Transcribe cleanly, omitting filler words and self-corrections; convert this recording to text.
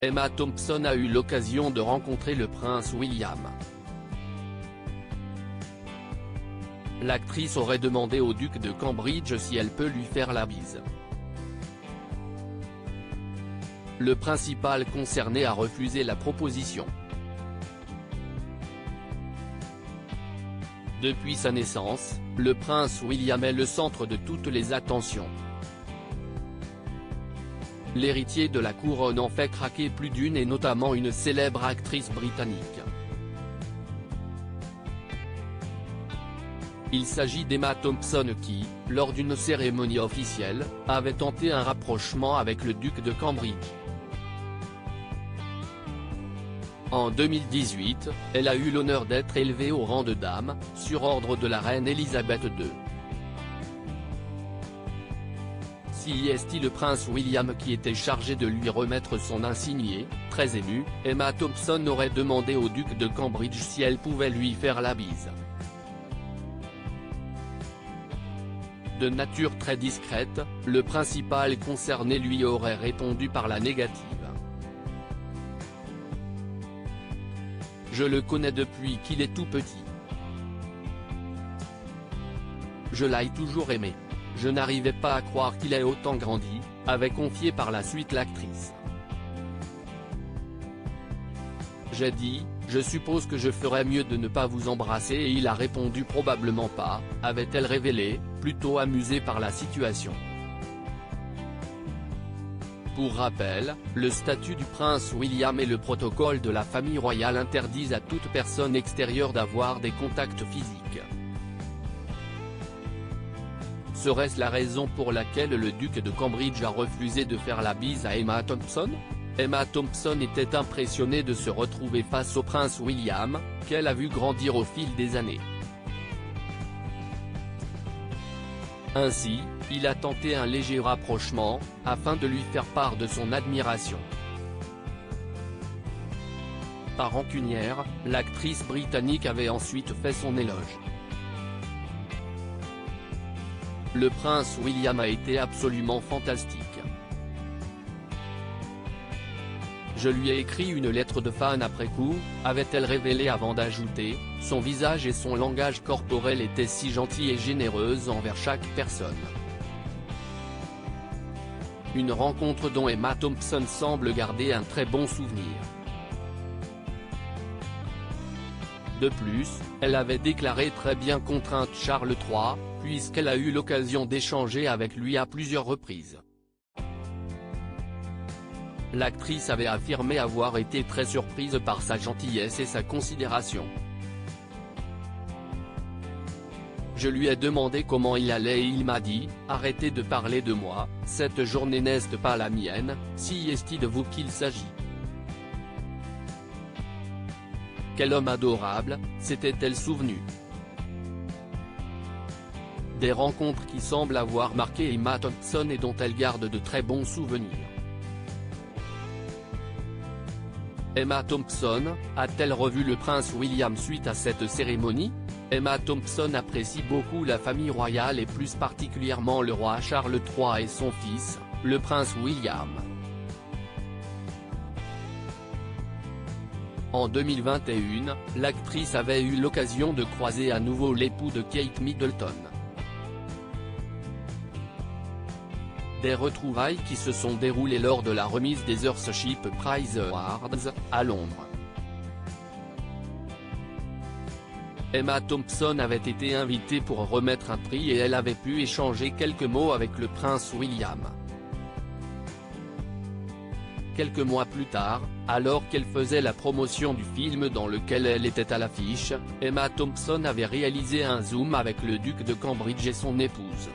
Emma Thompson a eu l'occasion de rencontrer le prince William. L'actrice aurait demandé au duc de Cambridge si elle peut lui faire la bise. Le principal concerné a refusé la proposition. Depuis sa naissance, le prince William est le centre de toutes les attentions. L'héritier de la couronne en fait craquer plus d'une et notamment une célèbre actrice britannique. Il s'agit d'Emma Thompson qui, lors d'une cérémonie officielle, avait tenté un rapprochement avec le duc de Cambridge. En 2018, elle a eu l'honneur d'être élevée au rang de dame, sur ordre de la reine Elisabeth II. C'est le prince William qui était chargé de lui remettre son insigne. Très émue, Emma Thompson aurait demandé au duc de Cambridge si elle pouvait lui faire la bise. De nature très discrète, le principal concerné lui aurait répondu par la négative. Je le connais depuis qu'il est tout petit. Je l'ai toujours aimé. Je n'arrivais pas à croire qu'il ait autant grandi, avait confié par la suite l'actrice. J'ai dit, je suppose que je ferais mieux de ne pas vous embrasser et il a répondu probablement pas, avait-elle révélé, plutôt amusée par la situation. Pour rappel, le statut du prince William et le protocole de la famille royale interdisent à toute personne extérieure d'avoir des contacts physiques. Serait-ce la raison pour laquelle le duc de Cambridge a refusé de faire la bise à Emma Thompson? Emma Thompson était impressionnée de se retrouver face au prince William, qu'elle a vu grandir au fil des années. Ainsi, il a tenté un léger rapprochement, afin de lui faire part de son admiration. Par rancunière, l'actrice britannique avait ensuite fait son éloge. Le prince William a été absolument fantastique. Je lui ai écrit une lettre de fan après coup, avait-elle révélé avant d'ajouter, son visage et son langage corporel étaient si gentils et généreux envers chaque personne. Une rencontre dont Emma Thompson semble garder un très bon souvenir. De plus, elle avait déclaré très bien contrainte Charles III, puisqu'elle a eu l'occasion d'échanger avec lui à plusieurs reprises. L'actrice avait affirmé avoir été très surprise par sa gentillesse et sa considération. Je lui ai demandé comment il allait et il m'a dit, arrêtez de parler de moi, cette journée n'est pas la mienne, si est de vous qu'il s'agit. Quel homme adorable, s'était-elle souvenue. Des rencontres qui semblent avoir marqué Emma Thompson et dont elle garde de très bons souvenirs. Emma Thompson, a-t-elle revu le prince William suite à cette cérémonie? Emma Thompson apprécie beaucoup la famille royale et plus particulièrement le roi Charles III et son fils, le prince William. En 2021, l'actrice avait eu l'occasion de croiser à nouveau l'époux de Kate Middleton. Des retrouvailles qui se sont déroulées lors de la remise des Earthship Prize Awards, à Londres. Emma Thompson avait été invitée pour remettre un prix et elle avait pu échanger quelques mots avec le prince William. Quelques mois plus tard, alors qu'elle faisait la promotion du film dans lequel elle était à l'affiche, Emma Thompson avait réalisé un zoom avec le duc de Cambridge et son épouse.